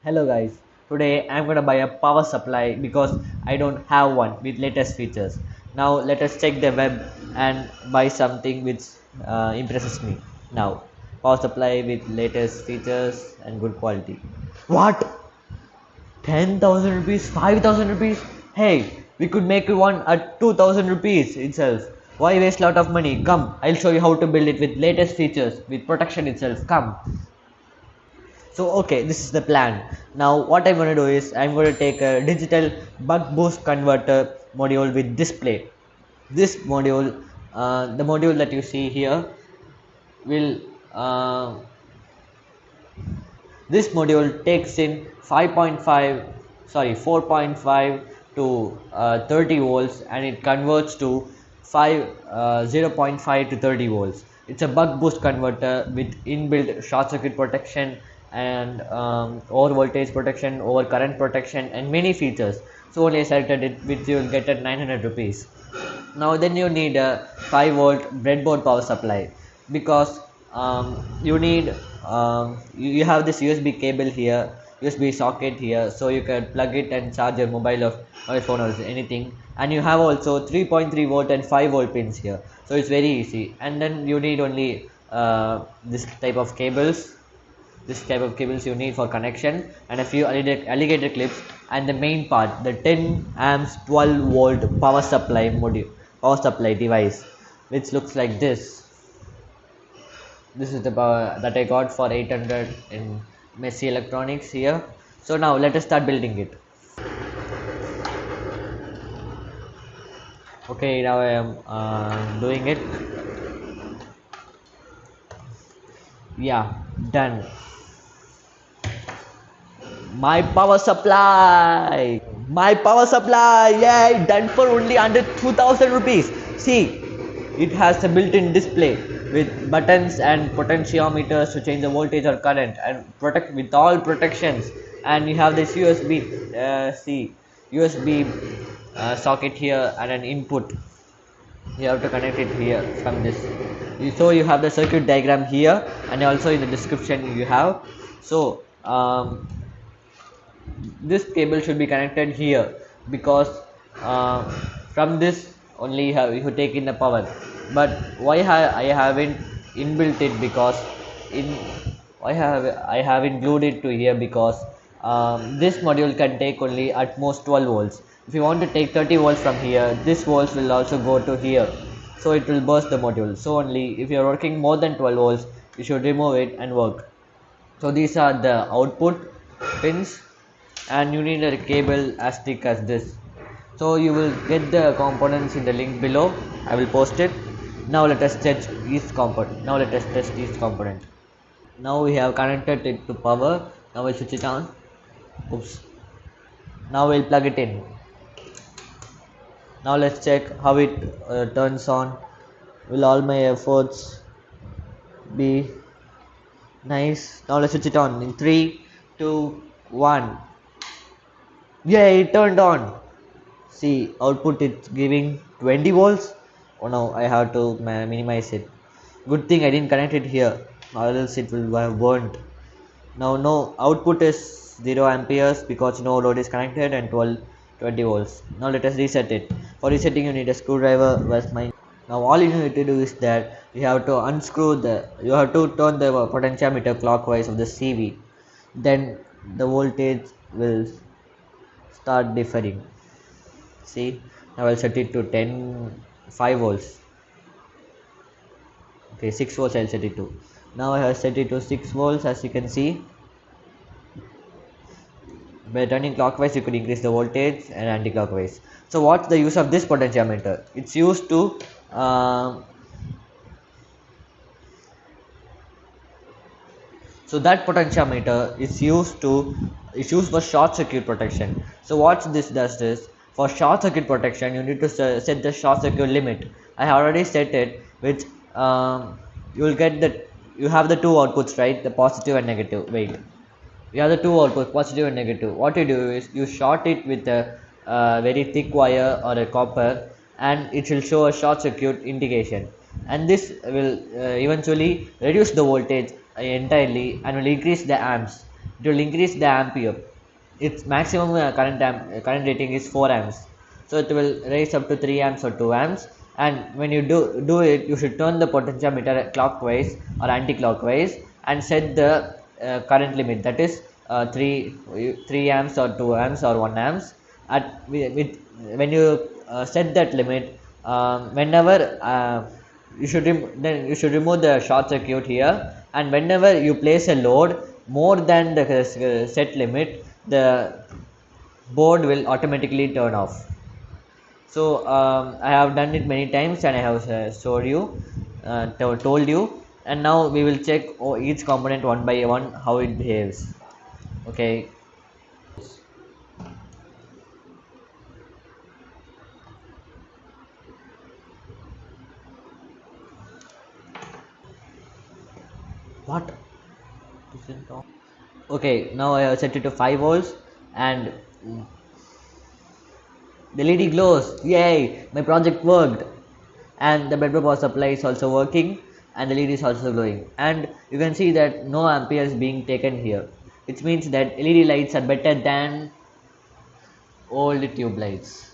Hello guys, today I'm gonna buy a power supply because I don't have one with latest features. Now let us check the web and buy something which impresses me. Now, power supply with latest features and good quality. What? 10,000 rupees? 5,000 rupees? Hey, we could make one at 2,000 rupees itself. Why waste lot of money? Come, I'll show you how to build it with latest features, with protection itself. Come. So okay, this is the plan. Now what I'm going to do is I'm going to take a digital buck boost converter module with display. This module, the module that you see here will this module takes in 5.5 sorry 4.5 to 30 volts, and it converts to 0.5 to 30 volts. It's a buck boost converter with inbuilt short circuit protection and over voltage protection, over current protection, and many features. So only I selected it, which you will get at 900 rupees. Now then you need a 5-volt breadboard power supply, because you need you have this USB cable here, USB socket here, so you can plug it and charge your mobile or phone or anything. And you have also 3.3 volt and 5 volt pins here, so it's very easy. And then you need only this type of cables you need for connection, and a few alligator clips, and the main part, the 10 amps 12 volt power supply device, which looks like this. This is the power that I got for 800 in Messi Electronics here. So now let us start building it. Okay, now I am doing it. Yeah, done. My power supply, yay, done for only under 2000 rupees. See, it has a built-in display with buttons and potentiometers to change the voltage or current, and protect with all protections. And you have this USB socket here and an input. You have to connect it here from this. So you have the circuit diagram here, and also in the description you have. So this cable should be connected here, because uh, from this only you take in the power. But I haven't inbuilt it, because in I haven't glued it to here, because this module can take only at most 12 volts. If you want to take 30 volts from here, this volts will also go to here, so it will burst the module. So only if you are working more than 12 volts, you should remove it and work. So these are the output pins, and you need a cable as thick as this. So you will get the components in the link below. I will post it. Now let us test each component. Now we have connected it to power. Now we'll switch it on. Oops. Now we'll plug it in. Now let's check how it turns on. Will all my efforts be nice? Now let's switch it on in 3 2 1. Yeah, it turned on. See, output it's giving 20 volts. Oh no, I have to minimize it. Good thing I didn't connect it here, or else it will have burnt. Now no output is 0 amperes, because no load is connected, and 20 volts. Now let us reset it. For resetting you need a screwdriver. Where's mine? Now all you need to do is that you have to you have to turn the potentiometer clockwise of the CV. Then the voltage will start differing. See, now I'll set it to 5 volts. Okay, 6 volts I'll set it to. Now I have set it to 6 volts, as you can see. By turning clockwise you could increase the voltage, and anti-clockwise. So what's the use of this potentiometer? It's used to so that potentiometer is used for short circuit protection. So what this does is, for short circuit protection you need to set the short circuit limit. I have already set it, which you will get that you have the two outputs, right? The positive and negative. Wait, you have the two outputs, positive and negative. What you do is you short it with a very thick wire or a copper, and it will show a short circuit indication. And this will eventually reduce the voltage entirely, and will increase the amps. it will increase the ampere. Its maximum current rating is 4 amps, so it will raise up to 3 amps or 2 amps. And when you do it, you should turn the potentiometer clockwise or anti-clockwise and set the current limit, that is 3 amps or 2 amps or 1 amps. When you set that limit, whenever then you should remove the short circuit here, and whenever you place a load more than the set limit, the board will automatically turn off. So I have done it many times and I have showed you, told you, and now we will check each component one by one how it behaves. Okay. What? Okay, now I have set it to 5 volts and the LED glows. Yay! My project worked. And the breadboard power supply is also working and the LED is also glowing. And you can see that no ampere is being taken here. It means that LED lights are better than old tube lights.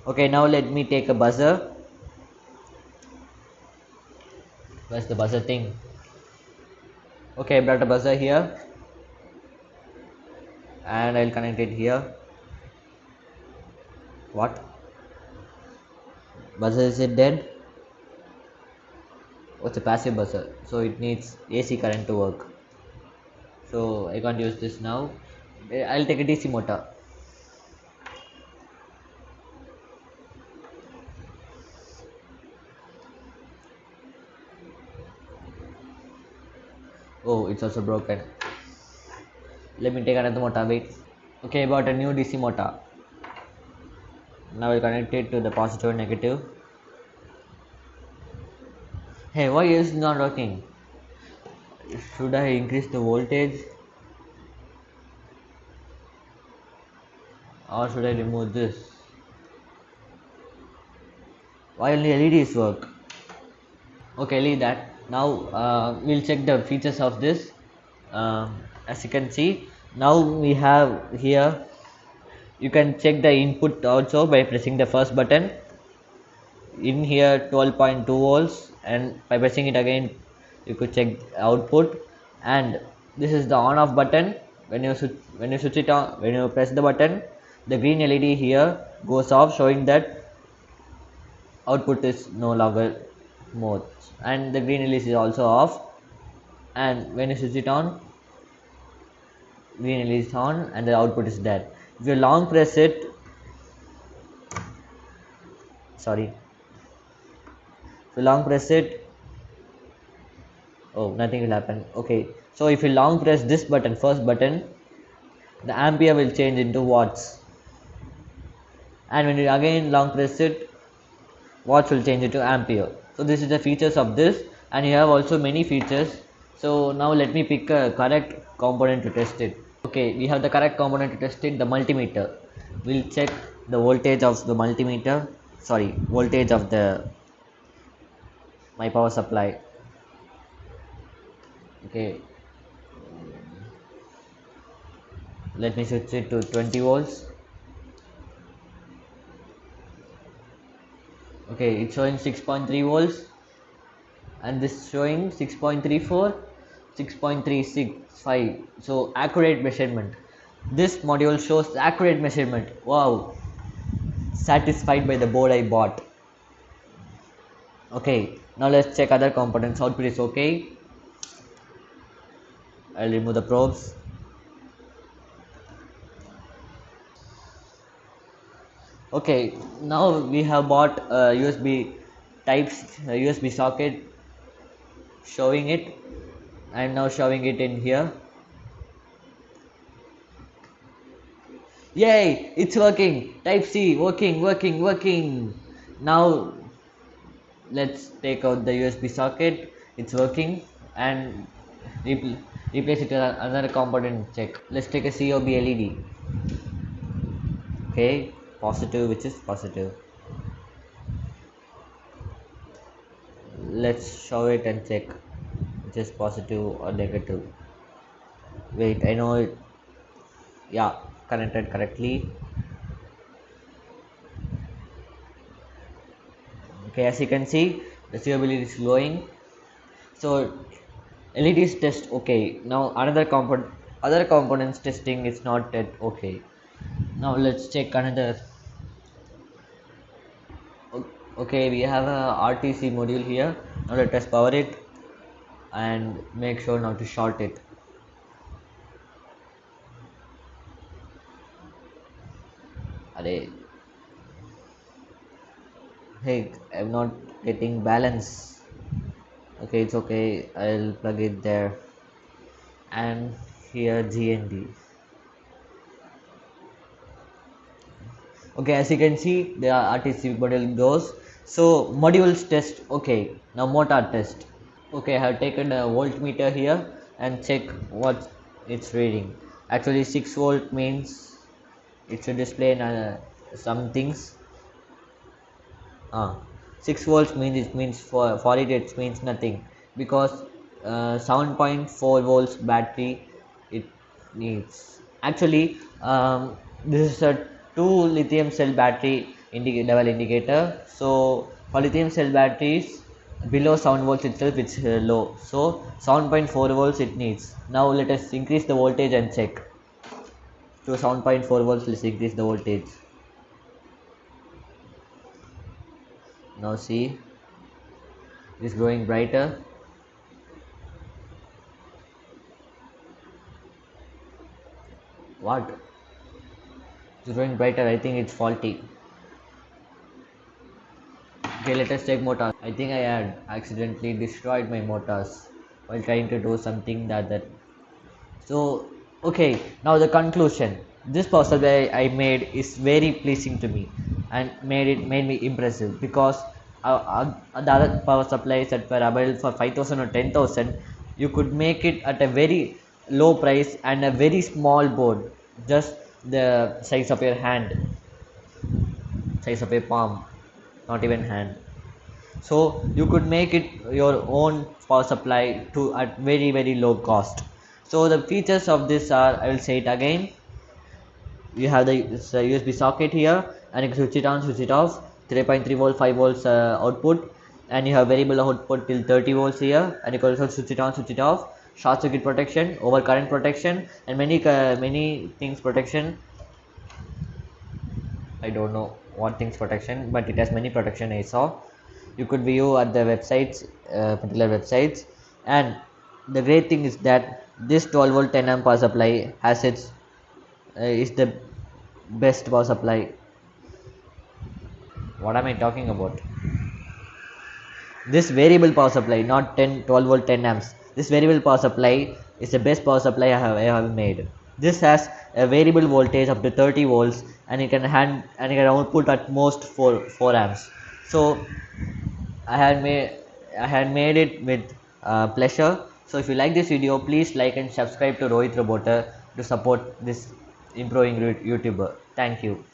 Okay, now let me take a buzzer. Where's the buzzer thing? Okay, I brought a buzzer here and I'll connect it here. What? Buzzer, is it dead? Oh, it's a passive buzzer, so it needs AC current to work. So I can't use this now. I'll take a DC motor. Oh, it's also broken. Let me take another motor. Wait. Okay, I bought a new DC motor. Now I'll connect it to the positive and negative. Hey, why is it not working? Should I increase the voltage or should I remove this? Why only LEDs work? Okay, leave that. Now we'll check the features of this. As you can see, now we have here, you can check the input also by pressing the first button. In here 12.2 volts, and by pressing it again you could check output. And this is the on off button. When you switch it on, when you press the button, the green LED here goes off, showing that output is no longer more, and the green LED is also off. And when you switch it on, green LED is on and the output is there. If you long press it, sorry, if you long press it, oh, nothing will happen. Okay, so if you long press this button, first button, the ampere will change into watts, and when you again long press it, watts will change into ampere. So this is the features of this, and you have also many features. So now let me pick a correct component to test it. Okay, we have the correct component to test it, the multimeter. We'll check the voltage of the multimeter, sorry, voltage of the my power supply. Okay, let me switch it to 20 volts. Okay, it's showing 6.3 volts, and this showing 6.34, 6.365. So accurate measurement. This module shows accurate measurement. Wow, satisfied by the board I bought. Okay, now let's check other components. Output is okay. I'll remove the probes. Okay, now we have bought a USB types, USB socket, showing it. I'm now showing it in here. Yay, it's working. Type C, working. Now let's take out the USB socket. It's working, and replace it with another component. Check. Let's take a COB LED. Okay, positive, which is positive. Let's show it and check which is positive or negative. Wait, I know it. Yeah, connected correctly. Okay, as you can see, the stability is glowing. So LED is test okay. Now another component, other components testing is not yet okay. Now let's check another. Okay, we have a RTC module here. Now let us power it and make sure not to short it. Array. Hey, I'm not getting balance. Okay, it's okay. I'll plug it there. And here GND. Okay, as you can see, the RTC module goes. So modules test. Okay, now motor test. Okay, I have taken a voltmeter here and check what it's reading. Actually 6 volt means it should display some things. 6 volts means it means for it it means nothing, because 7.4 volts battery it needs. Actually, this is a 2 lithium cell battery level indicator. So for lithium cell batteries below 7 volts itself it's low, so 7.4 volts it needs. Now let us increase the voltage and check. To 7.4 volts, let's increase the voltage. Now see, it is growing brighter. What? It's growing brighter. I think it's faulty. Okay, let us check motors. I think I had accidentally destroyed my motors while trying to do something that. So, okay, now the conclusion. This power supply I made is very pleasing to me and made me impressive, because the other power supplies that were available for 5,000 or 10,000, you could make it at a very low price and a very small board, just the size of your hand, size of your palm, not even hand. So you could make it your own power supply to at very low cost. So the features of this are, I will say it again, you have the USB socket here, and you can switch it on, switch it off. 3.3 volt, 5 volts output, and you have variable output till 30 volts here, and you can also switch it on, switch it off. Short circuit protection, over current protection, and many things protection. I don't know what things protection, but it has many protection I saw. You could view at the websites, particular websites. And the great thing is that this 12 volt 10 amp power supply has its is the best power supply. What am I talking about? This variable power supply, not 10 12 volt 10 amps, this variable power supply is the best power supply I have made. This has a variable voltage up to 30 volts, and it can output at most 4 amps. So I had made it with pleasure. So if you like this video, please like and subscribe to Rohit Roboter to support this improving YouTuber. Thank you.